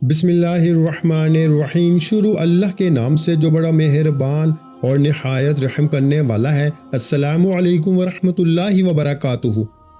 بسم اللہ الرحمن الرحیم۔ شروع اللہ کے نام سے جو بڑا مہربان اور نہایت رحم کرنے والا ہے۔ السلام علیکم ورحمۃ اللہ وبرکاتہ۔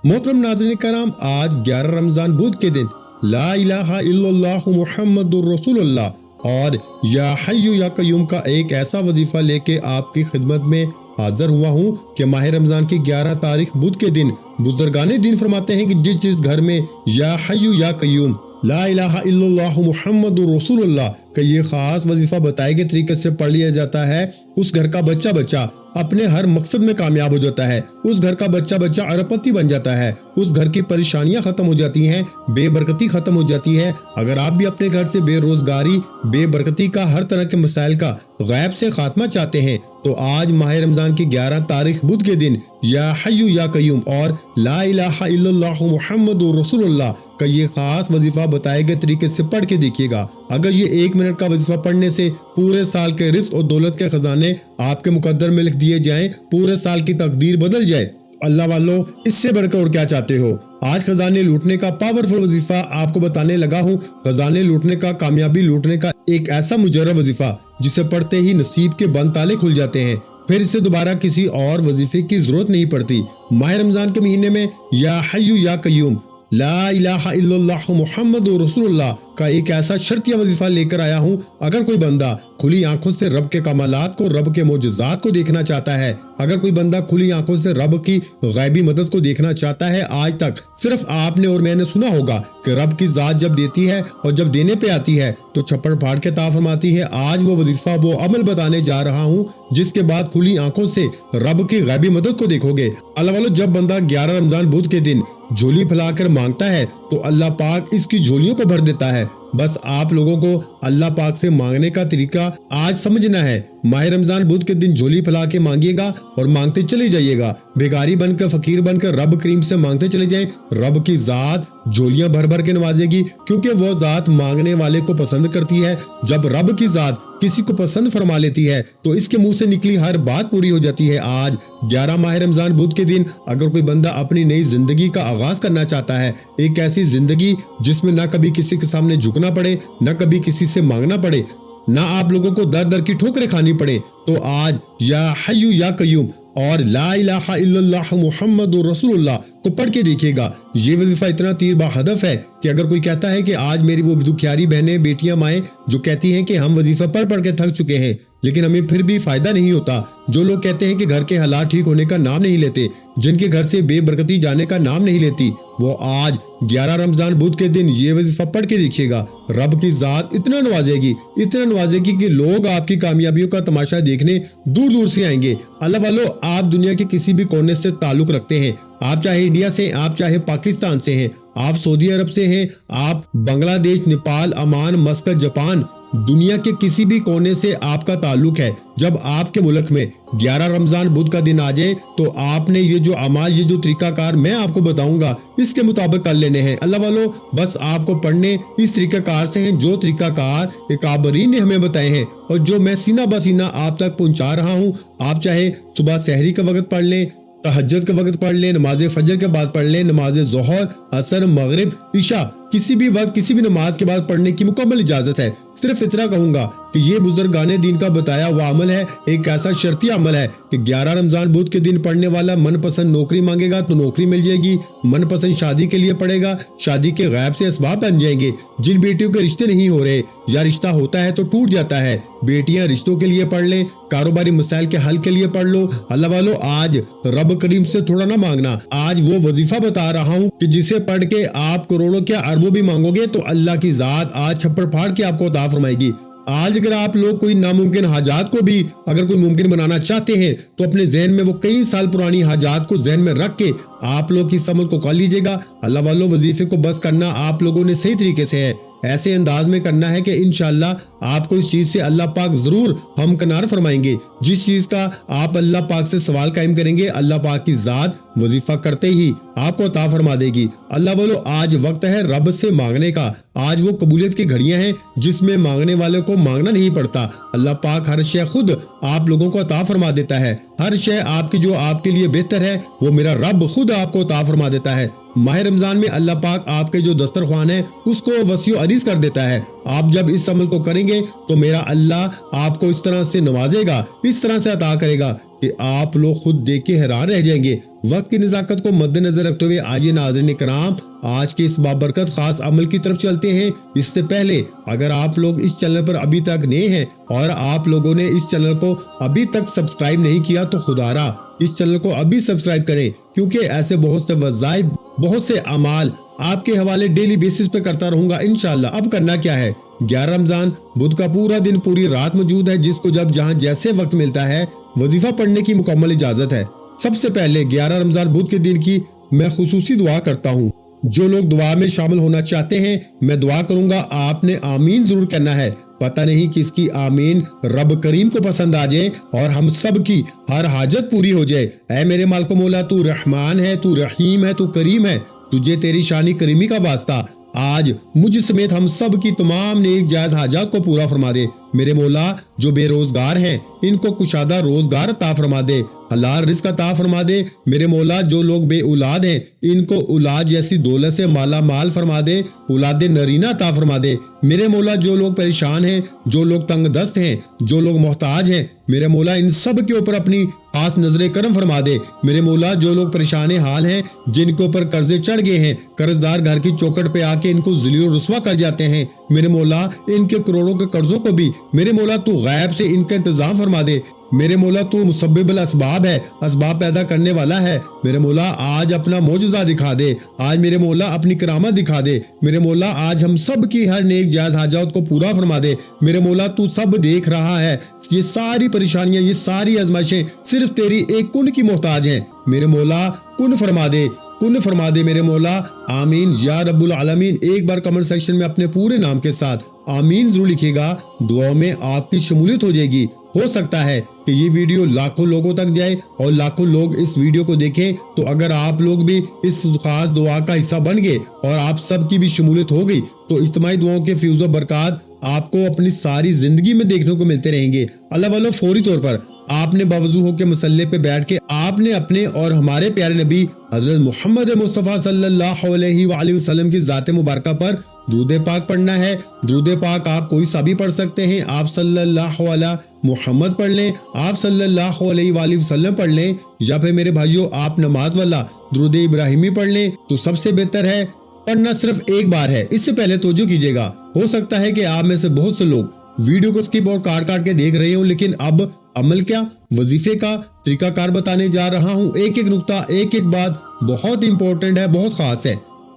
محترم ناظرین کرام، آج 11 رمضان بدھ کے دن لا الہ الا اللہ محمد الرسول اللہ اور یا حی یا قیوم کا ایک ایسا وظیفہ لے کے آپ کی خدمت میں حاضر ہوا ہوں کہ ماہ رمضان کی 11 تاریخ بدھ کے دن بزرگان دین فرماتے ہیں کہ جس گھر میں یا حی یا قیوم لا الہ الا اللہ محمد رسول اللہ کا یہ خاص وظیفہ بتائے گئے طریقے سے پڑھ لیا جاتا ہے، اس گھر کا بچہ اپنے ہر مقصد میں کامیاب ہو جاتا ہے، اس گھر کا بچہ ارب پتی بن جاتا ہے، اس گھر کی پریشانیاں ختم ہو جاتی ہیں، بے برکتی ختم ہو جاتی ہے۔ اگر آپ بھی اپنے گھر سے بے روزگاری، بے برکتی کا، ہر طرح کے مسائل کا غیب سے خاتمہ چاہتے ہیں تو آج ماہ رمضان کی 11 تاریخ بدھ کے دن یا حی یا قیوم اور لا الہ الا اللہ محمد رسول اللہ کا یہ خاص وظیفہ بتائے گئے طریقے سے پڑھ کے دیکھیے گا۔ اگر یہ 1 منٹ کا وظیفہ پڑھنے سے پورے سال کے رزق اور دولت کے خزانے آپ کے مقدر میں لکھ دیے جائیں، پورے سال کی تقدیر بدل جائے، اللہ والو اس سے بڑھ کر اور کیا چاہتے ہو۔ آج خزانے لوٹنے کا پاورفل وظیفہ آپ کو بتانے لگا ہوں۔ خزانے لوٹنے کا، کامیابی لوٹنے کا ایک ایسا مجرب وظیفہ جسے پڑھتے ہی نصیب کے بند تالے کھل جاتے ہیں، پھر اسے دوبارہ کسی اور وظیفے کی ضرورت نہیں پڑتی۔ ماہ رمضان کے مہینے میں یا حی یا قیوم لا الہ الا اللہ محمد رسول اللہ کا ایک ایسا شرطیہ وظیفہ لے کر آیا ہوں۔ اگر کوئی بندہ کھلی آنکھوں سے رب کے کمالات کو، رب کے معجزات کو دیکھنا چاہتا ہے، اگر کوئی بندہ کھلی آنکھوں سے رب کی غیبی مدد کو دیکھنا چاہتا ہے، آج تک صرف آپ نے اور میں نے سنا ہوگا کہ رب کی ذات جب دیتی ہے اور جب دینے پہ آتی ہے تو چھپڑ پھاڑ کے عطا فرماتی ہے۔ آج وہ وظیفہ، وہ عمل بتانے جا رہا ہوں جس کے بعد کھلی آنکھوں سے رب کی غیبی مدد کو دیکھو گے۔ اللہ والو، جب بندہ 11 رمضان بدھ کے دن جھولی پھیلا کر مانگتا ہے تو اللہ پاک اس کی جھولیوں کو بھر دیتا ہے۔ بس آپ لوگوں کو اللہ پاک سے مانگنے کا طریقہ آج سمجھنا ہے۔ ماہ رمضان بدھ کے دن جھولی پھیلا کے مانگیے گا اور مانگتے چلے جائیے گا، بھیکاری بن کر، فقیر بن کر رب کریم سے مانگتے چلے جائیں۔ رب کی ذات جھولیاں بھر بھر کے نوازے گی، کیونکہ وہ ذات مانگنے والے کو پسند کرتی ہے۔ جب رب کی ذات کسی کو پسند فرما لیتی ہے تو اس کے منہ سے نکلی ہر بات پوری ہو جاتی ہے۔ آج 11 ماہ رمضان بدھ کے دن اگر کوئی بندہ اپنی نئی زندگی کا آغاز کرنا چاہتا ہے، ایک ایسی زندگی جس میں نہ کبھی کسی کے سامنے جھکنا پڑے، نہ کبھی کسی سے مانگنا پڑے، نہ آپ لوگوں کو در در کی ٹھوکریں کھانی پڑے، تو آج یا حی یا قیوم اور لا الہ الا اللہ محمد رسول اللہ کو پڑھ کے دیکھیے گا۔ یہ وظیفہ اتنا تیر با ہدف ہے کہ اگر کوئی کہتا ہے کہ آج میری وہ دکھیاری بہنیں، بیٹیاں، مائیں جو کہتی ہیں کہ ہم وظیفہ پڑھ کے تھک چکے ہیں لیکن ہمیں پھر بھی فائدہ نہیں ہوتا، جو لوگ کہتے ہیں کہ گھر کے حالات ٹھیک ہونے کا نام نہیں لیتے، جن کے گھر سے بے برکتی جانے کا نام نہیں لیتی، وہ آج 11 رمضان بدھ کے دن یہ وظیفہ پڑھ کے دیکھیے گا۔ رب کی ذات اتنا نوازے گی کہ لوگ آپ کی کامیابیوں کا تماشا دیکھنے دور دور سے آئیں گے۔ اللہ والو، آپ دنیا کے کسی بھی کونے سے تعلق رکھتے ہیں، آپ چاہے انڈیا سے، آپ چاہے پاکستان سے ہیں، آپ سعودی عرب سے ہیں، آپ بنگلہ دیش، نیپال، عمان، مسقط، جاپان، دنیا کے کسی بھی کونے سے آپ کا تعلق ہے، جب آپ کے ملک میں 11 رمضان بدھ کا دن آ جائے تو آپ نے یہ جو اعمال، یہ جو طریقہ کار میں آپ کو بتاؤں گا، اس کے مطابق کر لینے ہیں۔ اللہ والو، بس آپ کو پڑھنے اس طریقہ کار سے ہیں جو طریقہ کار اکابرین نے ہمیں بتائے ہیں اور جو میں سینہ بسینہ آپ تک پہنچا رہا ہوں۔ آپ چاہے صبح سحری کا وقت پڑھ لیں، تہجد کے وقت پڑھ لیں، نماز فجر کے بعد پڑھ لیں، نماز ظہر، عصر، مغرب، عشاء، کسی بھی وقت، کسی بھی نماز کے بعد پڑھنے کی مکمل اجازت ہے۔ صرف اتنا کہوں گا کہ یہ بزرگان دین کا بتایا ہوا عمل ہے، ایک ایسا شرطی عمل ہے کہ 11 رمضان بدھ کے دن پڑھنے والا من پسند نوکری مانگے گا تو نوکری مل جائے گی، من پسند شادی کے لیے پڑھے گا، شادی کے غیب سے اسباب بن جائیں گے۔ جن بیٹیوں کے رشتے نہیں ہو رہے یا رشتہ ہوتا ہے تو ٹوٹ جاتا ہے، بیٹیاں رشتوں کے لیے پڑھ لیں، کاروباری مسائل کے حل کے لیے پڑھ لو۔ اللہ والو، آج رب کریم سے تھوڑا نہ مانگنا، آج وہ وظیفہ بتا رہا ہوں کہ جسے پڑھ کے آپ کروڑوں کیا اربوں بھی مانگو گے تو اللہ کی ذات آج چھپڑ پھاڑ کے آپ کو عطا فرمائے گی۔ آج اگر آپ لوگ کوئی ناممکن حاجات کو بھی اگر کوئی ممکن بنانا چاہتے ہیں تو اپنے ذہن میں وہ کئی سال پرانی حاجات کو ذہن میں رکھ کے آپ لوگ اس عمل کو کر لیجیے گا۔ اللہ والو، وظیفے کو بس کرنا آپ لوگوں نے صحیح طریقے سے ہے، ایسے انداز میں کرنا ہے کہ انشاءاللہ آپ کو اس چیز سے اللہ پاک ضرور ہمکنار فرمائیں گے۔ جس چیز کا آپ اللہ پاک سے سوال قائم کریں گے، اللہ پاک کی ذات وظیفہ کرتے ہی آپ کو عطا فرما دے گی۔ اللہ والو، آج وقت ہے رب سے مانگنے کا، آج وہ قبولیت کی گھڑیاں ہیں جس میں مانگنے والے کو مانگنا نہیں پڑتا۔ اللہ پاک ہر شے خود آپ لوگوں کو عطا فرما دیتا ہے، ہر شے آپ کی جو آپ کے لیے بہتر ہے وہ میرا رب خود آپ کو عطا فرما دیتا ہے۔ माह रमजान में अल्लाह पाक आपके जो दस्तरख्वान है उसको वसी अरीज कर देता है। आप जब इस अमल को करेंगे तो मेरा अल्लाह आपको इस तरह से नवाजेगा, इस तरह से अता करेगा कि आप लोग खुद देख के हैरान रह जाएंगे। वक्त की नज़ाकत को मद्देनजर रखते हुए आइए नाज़रीन किराम आज के इस बाबरकत खास अमल की तरफ चलते हैं। इससे पहले अगर आप लोग इस चैनल पर अभी तक नए हैं और आप लोगों ने इस चैनल को अभी तक सब्सक्राइब नहीं किया तो खुदारा इस चैनल को अभी सब्सक्राइब करें, क्योंकि ऐसे बहुत से वज़ाइफ, बहुत से अमाल आपके हवाले डेली बेसिस पे करता रहूंगा इंशाअल्लाह। अब करना क्या है, 11 रमजान बुध का पूरा दिन पूरी रात मौजूद है, जिसको जब जहां जैसे वक्त मिलता है वजीफा पढ़ने की मुकम्मल इजाजत है। सबसे पहले 11 रमजान बुध के दिन की मैं खुसूसी दुआ करता हूँ। जो लोग दुआ में शामिल होना चाहते हैं मैं दुआ करूंगा, आपने आमीन जरूर करना है। पता नहीं किसकी आमीन रब करीम को पसंद आ जाए और हम सब की हर हाजत पूरी हो जाए। ऐ मेरे मालिक मौला, तू रहमान है, तू रहीम है, तू करीम है, तुझे तेरी शानी करीमी का वास्ता आज मुझ समेत हम सब की तमाम नेक जायज हाजात को पूरा फरमा दे। मेरे मौला जो बेरोजगार हैं इनको कुशादा रोजगार अता फरमा दे, हलाल रिज़्क अता फरमा दे। मेरे मौला जो लोग बे औलाद हैं इनको औलाद जैसी दौलत से माला माल फरमा दे, औलाद नरीना अता फरमा दे। मेरे मौला जो लोग परेशान हैं, जो लोग तंग दस्त हैं, जो लोग मोहताज हैं, मेरे मौला इन सब के ऊपर अपनी खास नजर करम फरमा दे। मेरे मौला जो लोग परेशान हाल हैं, जिनके ऊपर कर्जे चढ़ गए हैं, कर्जदार घर की चौकट पे आके इनको ज़लील रुस्वा कर जाते हैं, मेरे मौला इनके करोड़ों के कर्जों को भी मेरे मौला तू गायब से इनका इंतजाम फरमा दे। मेरे मौला तू मुसब्बिबुल असबाब है, असबाब पैदा करने वाला है। मेरे मौला आज अपना मोजज़ा दिखा दे, आज मेरे मौला अपनी करामत दिखा दे। मेरे मौला आज हम सब की हर नेक जायज हाजात को पूरा फरमा दे। मेरे मौला तू सब देख रहा है, ये सारी परेशानियां, ये सारी आजमाइशें सिर्फ तेरी एक कुन की मोहताज हैं। मेरे मौला कुन फरमा दे, कुन फरमा दे मेरे मौला। आमीन या रब्बुल आलमीन। एक बार कमेंट सेक्शन में अपने पूरे नाम के साथ आमीन जरूर लिखिएगा, दुआ में आपकी शमूलियत हो जाएगी। हो सकता है कि ये वीडियो लाखों लोगों तक जाए और लाखों लोग इस वीडियो को देखें, तो अगर आप लोग भी इस खास दुआ का हिस्सा बन गए और आप सब की भी शमूलियत हो गई तो इज्तिमाई दुआओं के फ्यूज़ व बरकत आपको अपनी सारी जिंदगी में देखने को मिलते रहेंगे। अल्लाह वालों, फौरी तौर पर आपने बावजू होकर मसल्ले पे बैठ के आपने अपने और हमारे प्यारे नबी हजरत मोहम्मद मुस्तफ़ा सल्लल्लाहु अलैहि वसल्लम की ज़ात मुबारका पर दुरूद पाक पढ़ना है। दुरूद पाक आप कोई सा भी पढ़ सकते हैं, आप सल्लल्लाहु अलैहि मुहम्मद पढ़ लें, आप सल्लल्लाहु अलैहि वसल्लम पढ़ लें, या फिर मेरे भाइयों आप नमाज वाला दुरूद इब्राहिमी पढ़ लें तो सबसे बेहतर है। पढ़ना सिर्फ एक बार है, इससे पहले तवज्जो कीजिएगा। हो सकता है कि आप में से बहुत से लोग वीडियो को स्किप और काट काट के देख रहे हो, लेकिन अब अमल क्या, वजीफे का तरीकाकार बताने जा रहा हूँ। एक एक नुक्ता, एक एक बात बहुत इंपॉर्टेंट है, बहुत खास है।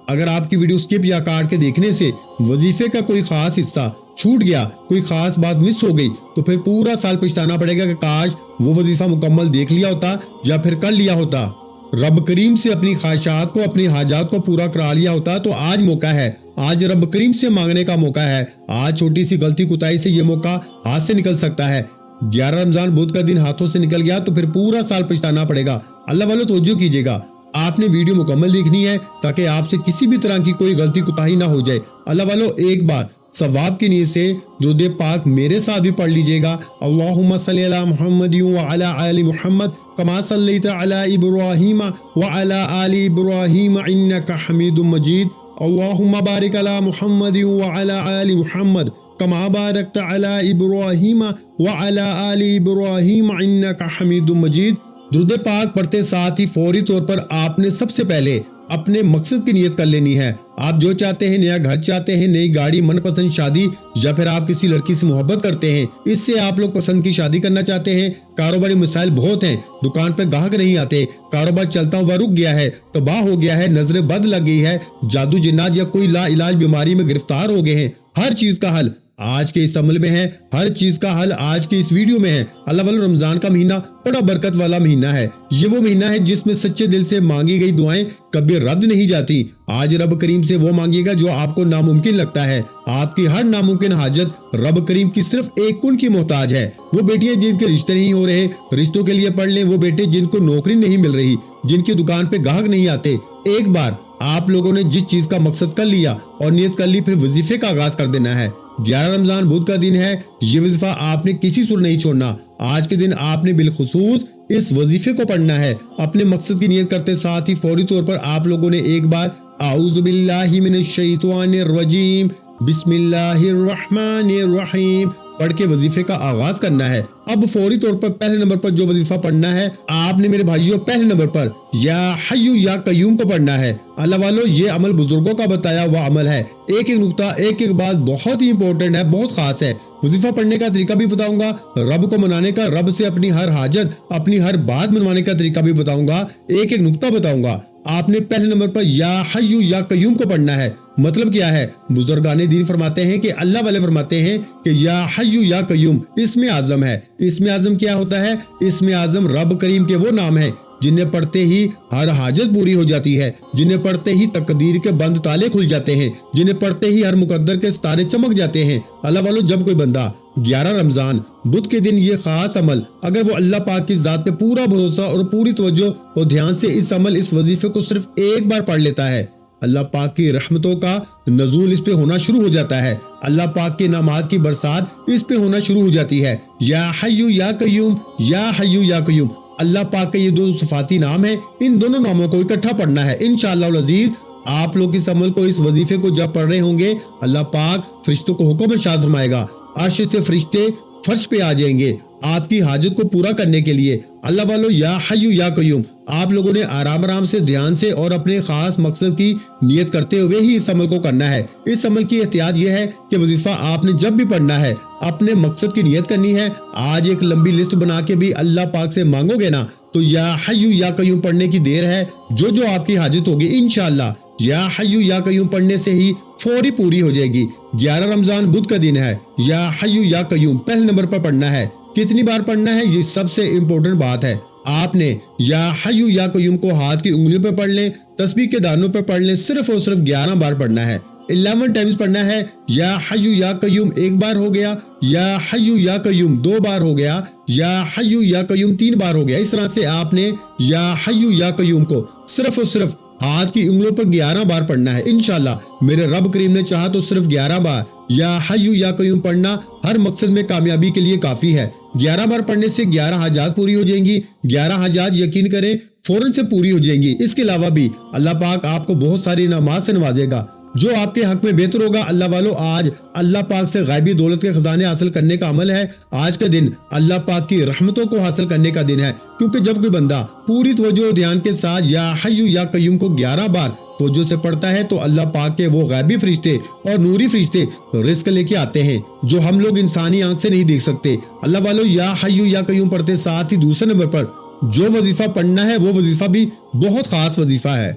अगर आपकी वीडियो स्किप या काट के देखने से वजीफे का कोई खास हिस्सा छूट गया, कोई खास बात मिस हो गई, तो फिर पूरा साल पछताना पड़ेगा कि काश वो वजीफा मुकम्मल देख लिया होता या फिर कर लिया होता, रब करीम से अपनी ख्वाहिशात को, अपनी हाजात को पूरा करा लिया होता। तो आज मौका है, आज रब करीम से मांगने का मौका है। आज छोटी सी गलती कुताही से ये मौका हाथ से निकल सकता है। 11 रमजान बुध का दिन हाथों से निकल गया तो फिर पूरा साल पछताना पड़ेगा। अल्लाह वालों तवज्जो कीजिएगा, आपने वीडियो मुकम्मल देखनी है ताकि आपसे किसी भी तरह की कोई गलती कुताही ना हो जाए। अल्लाह वालों एक बार सवाब की नीयत से दुरूद पाक मेरे साथ भी पढ़ लीजिएगा। अल्लाहुम्मा सल्ली अला मुहम्मद व अला आलि मुहम्मद कमा सल्लैता अला इब्राहीम व अला आलि इब्राहीम इन्नका हमीदुम मजीद। अल्लाहुम्मा बारिक अला मुहम्मद व अला आलि मुहम्मद कमा बारकता अला इब्राहीम व अला आलि इब्राहीम इन्नका हमीदुम मजीद। दुरूद पाक पढ़ते साथ ही फौरी तौर पर आपने सबसे पहले अपने मकसद की नियत कर लेनी है। आप जो चाहते हैं, नया घर चाहते हैं, नई गाड़ी, मनपसंद शादी, या फिर आप किसी लड़की से मोहब्बत करते हैं, इससे आप लोग पसंद की शादी करना चाहते हैं, कारोबारी मसाइल बहुत हैं, दुकान पे ग्राहक नहीं आते, कारोबार चलता हुआ रुक गया है, तबाह हो गया है, नजरें बद लग गई है, जादू जिन्नात या कोई ला इलाज बीमारी में गिरफ्तार हो गए हैं, हर चीज का हल आज के इस अमल में है, हर चीज का हल आज के इस वीडियो में है। अल्लाह वालों, रमजान का महीना बड़ा बरकत वाला महीना है। ये वो महीना है जिसमें सच्चे दिल से मांगी गई दुआएं कभी रद्द नहीं जाती। आज रब करीम से वो मांगिएगा जो आपको नामुमकिन लगता है। आपकी हर नामुमकिन हाजत रब करीम की सिर्फ एक कुन की मोहताज है। वो बेटियां जिनके रिश्ते नहीं हो रहे, रिश्तों के लिए पढ़ लें। वो बेटे जिनको नौकरी नहीं मिल रही, जिनकी दुकान पे ग्राहक नहीं आते, एक बार आप लोगों ने जिस चीज का मकसद कर लिया और नियत कर ली, फिर वजीफे का आगाज कर देना है। 11 रमजान बुध का दिन है। ये वजीफा आपने किसी सूरत नहीं छोड़ना। आज के दिन आपने बिलखुसूस इस वजीफे को पढ़ना है। अपने मकसद की नियत करते साथ ही फौरी तौर पर आप लोगों ने एक बार आऊज़ु बिल्लाहि मिनश शैतानिर रजीम बिस्मिल्लाहिर रहमानिर रहीम पढ़ के वजीफे का आगाज करना है। अब फौरी तौर पर पहले नंबर पर जो वजीफा पढ़ना है आपने मेरे भाइयों पहले नंबर पर या हय्यु या कय्यूम को पढ़ना है। अल्लाह वालों, ये अमल बुजुर्गों का बताया हुआ अमल है। एक एक नुक्ता एक एक बात बहुत ही इंपॉर्टेंट है, बहुत खास है। वजीफा पढ़ने का तरीका भी बताऊंगा, रब को मनाने का, रब से अपनी हर हाजत अपनी हर बात मनवाने का तरीका भी बताऊंगा, एक एक नुक्ता बताऊंगा। आपने पहले नंबर पर या हय्यु या कय्यूम को पढ़ना है। मतलब क्या है? बुजुर्गाने दीन फरमाते हैं कि अल्लाह वाले फरमाते हैं कि या हय्यु या कय्यूम इसमें आजम है। इसमें आजम क्या होता है? इसमें आजम रब करीम के वो नाम है जिन्हें पढ़ते ही हर हाजत पूरी हो जाती है, जिन्हें पढ़ते ही तकदीर के बंद ताले खुल जाते हैं, जिन्हें पढ़ते ही हर मुकद्दर के सितारे चमक जाते हैं। अल्लाह वालों, जब कोई बंदा 11 रमजान बुध के दिन ये खास अमल अगर वो अल्लाह पाक की जात पे पूरा भरोसा और पूरी तवज्जो और ध्यान से इस वजीफे को सिर्फ एक बार पढ़ लेता है, अल्लाह पाक की रहमतों का नजूल इस पे होना शुरू हो जाता है। अल्लाह पाक की नामात की बरसात इस पे होना शुरू हो जाती है। या हय्यु या कय्यूम, या हय्यु या कय्यूम, अल्लाह पाक के ये दो सिफाती नाम है। इन दोनों नामों को इकट्ठा पढ़ना है। इंशाअल्लाह अज़ीज, आप लोग इस अमल को, इस वजीफे को जब पढ़ रहे होंगे, अल्लाह पाक फरिश्तों को हुक्म इरशाद फरमाएगा। अर्श से फरिश्ते फर्श पे आ जाएंगे आपकी हाजत को पूरा करने के लिए। अल्लाह वालों, या हय्यु या कय्यूम आप लोगों ने आराम आराम से, ध्यान से और अपने खास मकसद की नियत करते हुए ही इस अमल को करना है। इस अमल की एहतियात यह है कि वजीफा आपने जब भी पढ़ना है अपने मकसद की नियत करनी है। आज एक लंबी लिस्ट बना के भी अल्लाह पाक से मांगोगे ना तो या हय्यु या कय्यूम पढ़ने की देर है। जो आपकी हाजत होगी इंशाअल्लाह या हय्यु या कय्यूम पढ़ने से ही फौरी पूरी हो जाएगी। 11 रमजान बुध का दिन है। या हय्यु या कय्यूम पहले नंबर पर पढ़ना है। कितनी बार पढ़ना है ये सबसे इम्पोर्टेंट बात है। आपने या हय्यु या कय्यूम को हाथ की उंगलियों पर पढ़ लें, तस्बीह के दानों पर पढ़ लें, सिर्फ और सिर्फ 11 बार पढ़ना है। 11 टाइम्स पढ़ना है। या हय्यु या कय्यूम एक बार हो गया, या हय्यु या कय्यूम 2 बार हो गया, या हय्यु या कय्यूम 3 बार हो गया। इस तरह से आपने या हय्यु या कय्यूम को सिर्फ और सिर्फ हाथ की उंगलियों पर 11 बार पढ़ना है। इंशाल्लाह मेरे रब करीम ने चाहा तो सिर्फ 11 बार या हय्यु या कय्यूम पढ़ना हर मकसद में कामयाबी के लिए काफी है। 11 बार पढ़ने से 11 हाजात पूरी हो जाएंगी। 11 हाजात यकीन करें फौरन से पूरी हो जाएंगी। इसके अलावा भी अल्लाह पाक आपको बहुत सारी इनामात से नवाजेगा जो आपके हक में बेहतर होगा। अल्लाह वालों, आज अल्लाह पाक से गायबी दौलत के खजाने हासिल करने का अमल है। आज का दिन अल्लाह पाक की रहमतों को हासिल करने का दिन है, क्योंकि जब कोई बंदा पूरी तवज्जो और ध्यान के साथ या हय्यु या कय्यूम को 11 बार तवज्जो से पढ़ता है तो अल्लाह पाक के वो गायबी फरिश्ते और नूरी फरिश्ते रिस्क लेके आते हैं जो हम लोग इंसानी आंख से नहीं देख सकते। अल्लाह वालों, या हय्यु या कय्यूम पढ़ते साथ ही दूसरे नंबर पर जो वजीफा पढ़ना है वो वजीफा भी बहुत खास वजीफा है।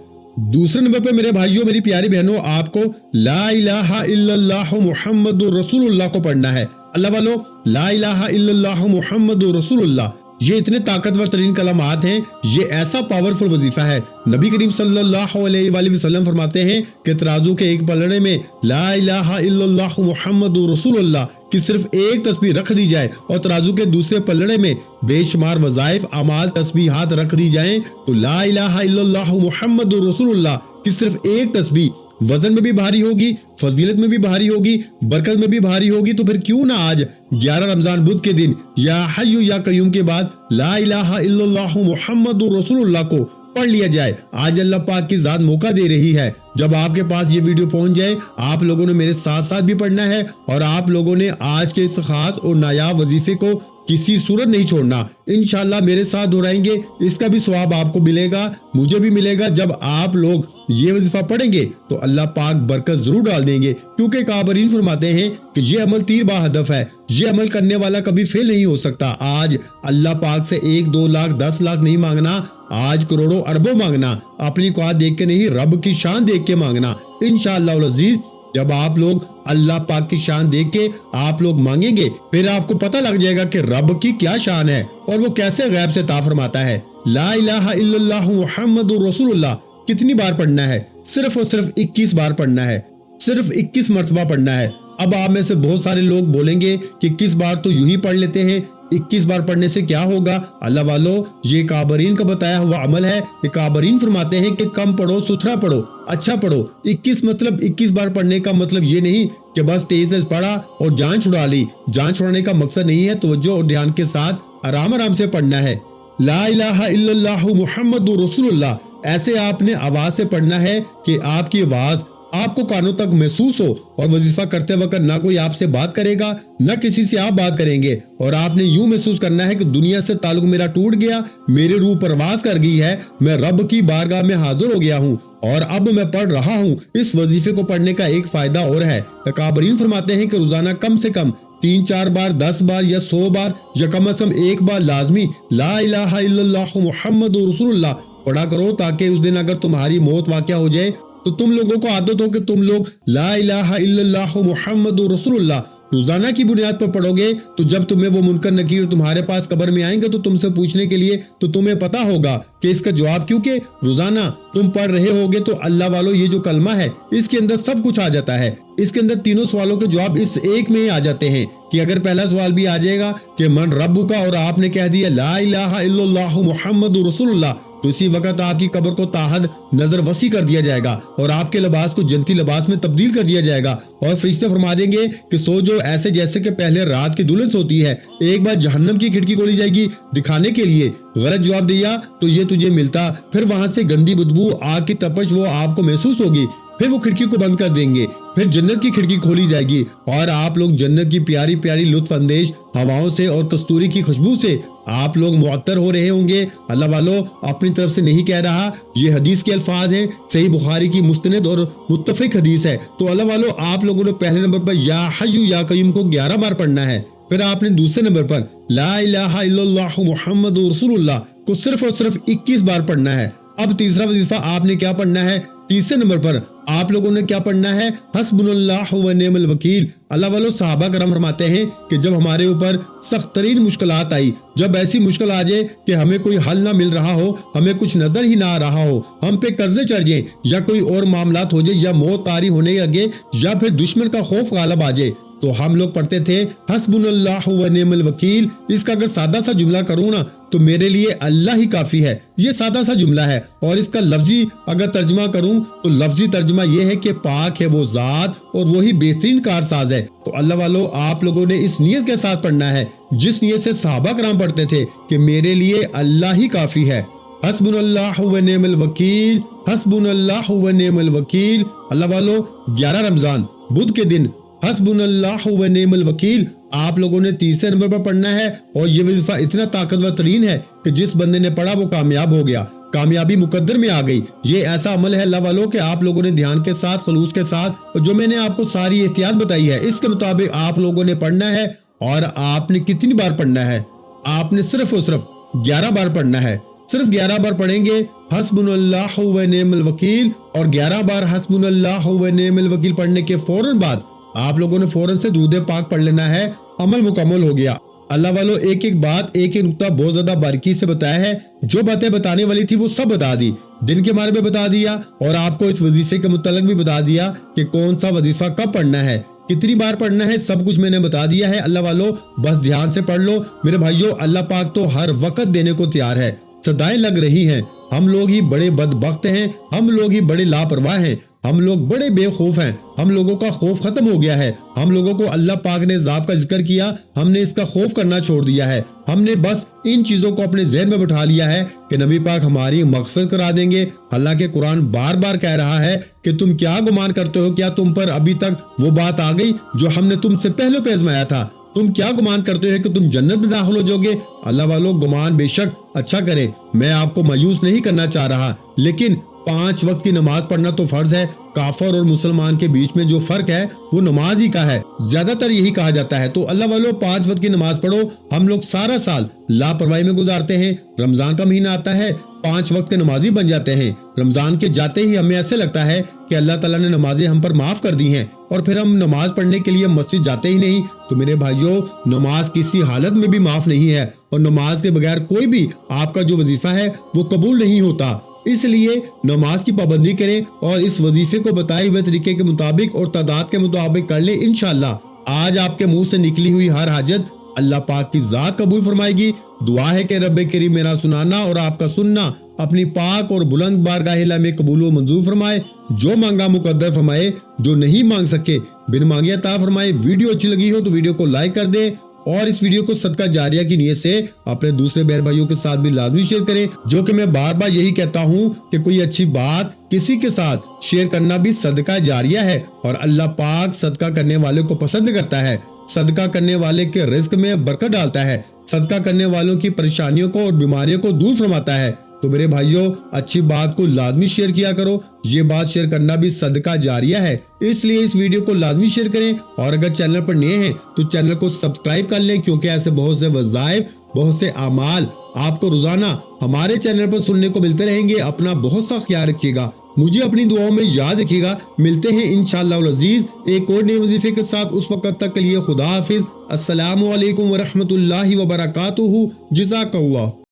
दूसरे नंबर पे मेरे भाइयों, मेरी प्यारी बहनों, आपको ला इलाहा इल्लल्लाहु मुहम्मदुर रसूलुल्लाह को पढ़ना है। अल्लाह वालों, ला इलाहा इल्लल्लाहु मुहम्मदुर रसूलुल्लाह ये इतने ताकतवर तरीन कलमात हैं। ये ऐसा पावरफुल वजीफा है। नबी करीम सल्लल्लाहु अलैहि वसल्लम फरमाते हैं कि तराजू के एक पलड़े में ला इलाहा इल्लल्लाहु मुहम्मदुर रसूलुल्लाह की सिर्फ एक तस्बीह रख दी जाए और तराजू के दूसरे पलड़े में बेशुमार वज़ाइफ अमाल तस्बीहात रख दी जाएं तो ला इलाहा इल्लल्लाहु मुहम्मदुर रसूलुल्लाह की सिर्फ एक तस्बीह वजन में भी भारी होगी, फजीलत में भी भारी होगी, बरकत में भी भारी होगी। तो फिर क्यों ना आज 11 रमजान बुध के दिन या हय्यु या कय्यूम के बाद ला इलाहा इल्लल्लाहु मुहम्मदुर रसूलुल्लाह को पढ़ लिया जाए। आज अल्लाह पाक की जात मौका दे रही है। जब आपके पास ये वीडियो पहुंच जाए, आप लोगों ने मेरे साथ साथ भी पढ़ना है और आप लोगों ने आज के इस खास और नायाब वजीफे को किसी सूरत नहीं छोड़ना। इंशाल्लाह मेरे साथ दोहराएंगे, इसका भी सवाब आपको मिलेगा, मुझे भी मिलेगा। जब आप लोग ये वजीफा पढ़ेंगे तो अल्लाह पाक बरकत जरूर डाल देंगे, क्योंकि काबरीन फरमाते हैं कि ये अमल तीर बा हदफ है। ये अमल करने वाला कभी फेल नहीं हो सकता। आज अल्लाह पाक से 1, 2 लाख 10 लाख नहीं मांगना, आज करोड़ों अरबों मांगना। अपनी औकात देख के नहीं, रब की शान देख के मांगना। इंशाअल्लाह अज़ीज, जब आप लोग अल्लाह पाक की शान देख के आप लोग मांगेंगे, फिर आपको पता लग जाएगा कि रब की क्या शान है और वो कैसे गैब से ता फरमाता है। ला इलाहा इल्लल्लाहु मुहम्मदुर रसूलुल्लाह कितनी बार पढ़ना है? सिर्फ और सिर्फ 21 बार पढ़ना है। सिर्फ 21 मरतबा पढ़ना है। अब आप में से बहुत सारे लोग बोलेंगे कि 21 बार तो यूं ही पढ़ लेते हैं, 21 बार पढ़ने से क्या होगा? अल्लाह वालों, ये काबरीन का बताया हुआ अमल है। ये काबरीन फरमाते हैं कि कम पढ़ो, सुथरा पढ़ो, अच्छा पढ़ो। 21 मतलब 21 बार पढ़ने का मतलब ये नहीं कि बस तेज से पढ़ा और जान छुड़ा ली। जान छुड़ाने का मकसद नहीं है, तवज्जो और ध्यान के साथ आराम आराम से पढ़ना है। ला इलाहा इल्लल्लाहु मुहम्मदुर रसूलुल्लाह ऐसे आपने आवाज से पढ़ना है कि आपकी आवाज आपको कानों तक महसूस हो, और वजीफा करते वक्त ना कोई आपसे बात करेगा, ना किसी से आप बात करेंगे, और आपने यूं महसूस करना है कि दुनिया से ताल्लुक मेरा टूट गया, मेरी रूह परवाज कर गई है, मैं रब की बारगाह में हाजिर हो गया हूँ और अब मैं पढ़ रहा हूँ। इस वजीफे को पढ़ने का एक फायदा और है। काबरीन फरमाते हैं कि रोजाना कम से कम 3-4 बार, 10 बार या 100 बार या कम से कम एक बार लाजमी ला इलाहा इल्लल्लाहु मुहम्मदुर रसूलुल्लाह पढ़ा करो, ताकि उस दिन अगर तुम्हारी मौत वाक़या हो जाए तो तुम लोगों को आदत हो कि तुम लोग ला इलाहा इल्लल्लाहु मुहम्मदुर रसूलुल्लाह रोजाना की बुनियाद पर पढ़ोगे, तो जब तुम्हें वो मुनकर नकीर तुम्हारे पास कब्र में आएंगे तो तुमसे पूछने के लिए, तो तुम्हें पता होगा कि इसका जवाब, क्योंकि रोजाना तुम पढ़ रहे होगे। तो अल्लाह वालों, ये जो कलमा है इसके अंदर सब कुछ आ जाता है। इसके अंदर तीनों सवालों के जवाब इस एक में ही आ जाते हैं कि अगर पहला सवाल भी आ जाएगा कि मन रब्बुका और आपने कह दिया ला इलाहा इल्लल्लाहु मुहम्मदुर रसूलुल्लाह, तो इसी वक्त आपकी कब्र को ताहद नजर वसी कर दिया जाएगा और आपके लिबास को जन्नती लिबास में तब्दील कर दिया जाएगा। और फरिश्ते फरमा देंगे कि सो जो ऐसे जैसे कि पहले रात की दुल्हन सोती है। एक बार जहन्नम की खिड़की खोली जाएगी दिखाने के लिए, गलत जवाब दिया तो ये तुझे मिलता, फिर वहां से गंदी बदबू, आग की तपश वो आपको महसूस होगी, फिर वो खिड़की को बंद कर देंगे, फिर जन्नत की खिड़की खोली जाएगी और आप लोग जन्नत की प्यारी प्यारी लुत्फ अंदेश हवाओं से और कस्तूरी की खुशबू से आप लोग मुअत्तर हो रहे होंगे। अल्लाह वालों, अपनी तरफ से नहीं कह रहा, ये हदीस के अल्फाज हैं, सही बुखारी की मुस्तनद और मुत्तफिक हदीस है। तो अल्लाह वालों, आप लोगों ने पहले नंबर पर या हय्यु या कय्यूम को 11 बार पढ़ना है। फिर आपने दूसरे नंबर पर ला इलाहा इल्लल्लाहु मुहम्मदुर रसूलुल्लाह को सिर्फ और सिर्फ 21 बार पढ़ना है। अब तीसरा वजीफा आपने क्या पढ़ना है? तीसरे नंबर पर आप लोगों ने क्या पढ़ना है? हस्बुनल्लाहु व निअमल वकील। अल्लाह वालों, सहाबा करम फरमाते हैं कि जब हमारे ऊपर सख्त तरीन मुश्किलात आई, जब ऐसी मुश्किल आ जाए कि हमें कोई हल ना मिल रहा हो, हमें कुछ नजर ही ना आ रहा हो, हम पे कर्जे चढ़ जाए या कोई और मामलात हो जाए या मौत तारी होने लगे या फिर दुश्मन का खौफ गालिब आ जाए, तो हम लोग पढ़ते थे हस्बुनल्लाहु व निअमल वकील। इसका अगर सादा सा जुमला करूँ ना तो मेरे लिए अल्लाह ही काफी है। ये सादा सा जुमला है और इसका लफ्जी अगर तर्जमा करूं तो लफ्जी तर्जमा ये है कि पाक है वो जात और वही बेहतरीन कारसाज है। तो अल्लाह वालों, आप लोगों ने इस नियत के साथ पढ़ना है जिस नियत से सहाबा कराम पढ़ते थे कि मेरे लिए अल्लाह ही काफी है। हस्बुनल्लाहु व निअमल वकील, हस्बुनल्लाहु व निअमल वकील। अल्लाह वालों, 11 रमजान बुध के दिन हस्बुनल्लाहु व निअमल वकील आप लोगों ने तीसरे नंबर पर पढ़ना है। और ये वजीफा इतना ताकतवर तरीन है कि जिस बंदे ने पढ़ा वो कामयाब हो गया, कामयाबी मुकद्दर में आ गई। ये ऐसा अमल है अल्लाह वालों कि आप लोगों ने ध्यान के साथ, खलूस के साथ, और जो मैंने आपको सारी एहतियात बताई है इसके मुताबिक आप लोगों ने पढ़ना है। और आपने कितनी बार पढ़ना है? आपने सिर्फ और सिर्फ 11 बार पढ़ना है। सिर्फ 11 बार पढ़ेंगे हस्बुनल्लाहु व निअमल वकील, और 11 बार हस्बुनल्लाहु व निअमल वकील पढ़ने के फौरन बाद आप लोगों ने फौरन से दूध पाक पढ़ लेना है। अमल मुकम्मल हो गया। अल्लाह वालों, एक एक बात, एक एक नुक्ता बहुत ज्यादा बारीकी से बताया है। जो बातें बताने वाली थी वो सब बता दी, दिन के बारे में बता दिया और आपको इस वजीफे के मुतल्लिक भी बता दिया कि कौन सा वजीफा कब पढ़ना है, कितनी बार पढ़ना है, सब कुछ मैंने बता दिया है। अल्लाह वालों, बस ध्यान से पढ़ लो मेरे भाइयों। अल्लाह पाक तो हर वक्त देने को तैयार है, सदाएं लग रही हैं। हम लोग ही बड़े बदबख्त हैं, हम लोग ही बड़े लापरवाह हैं, हम लोग बड़े बेखौफ हैं। हम लोगों का खौफ खत्म हो गया है। हम लोगों को अल्लाह पाक ने अज़ाब का जिक्र किया, हमने इसका खौफ करना छोड़ दिया है। हमने बस इन चीजों को अपने ज़हन में बिठा लिया है कि नबी पाक हमारी मग़फ़िरत करा देंगे। हालांकि कुरान बार बार कह रहा है कि तुम क्या गुमान करते हो, क्या तुम पर अभी तक वो बात आ गई जो हमने तुमसे पहले पे आजमाया था? तुम क्या गुमान करते हो कि तुम जन्नत में दाखिल हो जाओगे? अल्लाह वालों, गुमान बेशक अच्छा करे, मैं आपको मायूस नहीं करना चाह रहा, लेकिन 5 वक्त की नमाज पढ़ना तो फर्ज है। काफर और मुसलमान के बीच में जो फर्क है वो नमाज ही का है, ज्यादातर यही कहा जाता है। तो अल्लाह वालों, 5 वक्त की नमाज पढ़ो। हम लोग सारा साल लापरवाही में गुजारते हैं, रमजान का महीना आता है 5 वक्त के नमाजी बन जाते हैं। रमजान के जाते ही हमें ऐसे लगता है कि अल्लाह ताला ने नमाजें हम पर माफ कर दी हैं और फिर हम नमाज पढ़ने के लिए मस्जिद जाते ही नहीं। तो मेरे भाइयों, नमाज किसी हालत में भी माफ नहीं है और नमाज के बगैर कोई भी आपका जो वजीफा है वो कबूल नहीं होता। इसलिए नमाज की पाबंदी करें और इस वजीफे को बताए हुए तरीके के मुताबिक और तादाद के मुताबिक कर ले। इंशाअल्लाह आज आपके मुंह से निकली हुई हर हाजत اللہ پاک کی ذات قبول فرمائے گی۔ دعا ہے کہ رب کریم میرا سنانا اور آپ کا سننا اپنی پاک اور بلند بارگاہ الہی میں قبول و منظور فرمائے، جو مانگا مقدر فرمائے، جو نہیں مانگ سکے بن مانگے عطا فرمائے۔ ویڈیو اچھی لگی ہو تو ویڈیو کو لائک کر دیں اور اس ویڈیو کو صدقہ جاریہ کی نیت سے اپنے دوسرے بہن بھائیوں کے ساتھ بھی لازمی شیئر کریں، جو کہ میں بار بار یہی کہتا ہوں کہ کوئی اچھی بات کسی کے ساتھ شیئر کرنا بھی صدقہ جاریہ ہے، اور اللہ پاک صدقہ کرنے والے کو پسند کرتا ہے، صدقہ کرنے والے کے رزق میں برکت ڈالتا ہے، صدقہ کرنے والوں کی پریشانیوں کو اور بیماریوں کو دور فرماتا ہے۔ تو میرے بھائیوں، اچھی بات کو لازمی شیئر کیا کرو، یہ بات شیئر کرنا بھی صدقہ جاریہ ہے، اس لیے اس ویڈیو کو لازمی شیئر کریں، اور اگر چینل پر نئے ہیں تو چینل کو سبسکرائب کر لیں، کیونکہ ایسے بہت سے وظائف، بہت سے اعمال آپ کو روزانہ ہمارے چینل پر سننے کو ملتے رہیں گے۔ اپنا بہت سا خیال رکھیے گا، مجھے اپنی دعاؤں میں یاد رکھیے گا۔ ملتے ہیں انشاءاللہ العزیز ایک اور نئے وظیفے کے ساتھ، اس وقت تک کے لیے خدا حافظ۔ السلام علیکم ورحمۃ اللہ وبرکاتہ۔ جزاک اللہ۔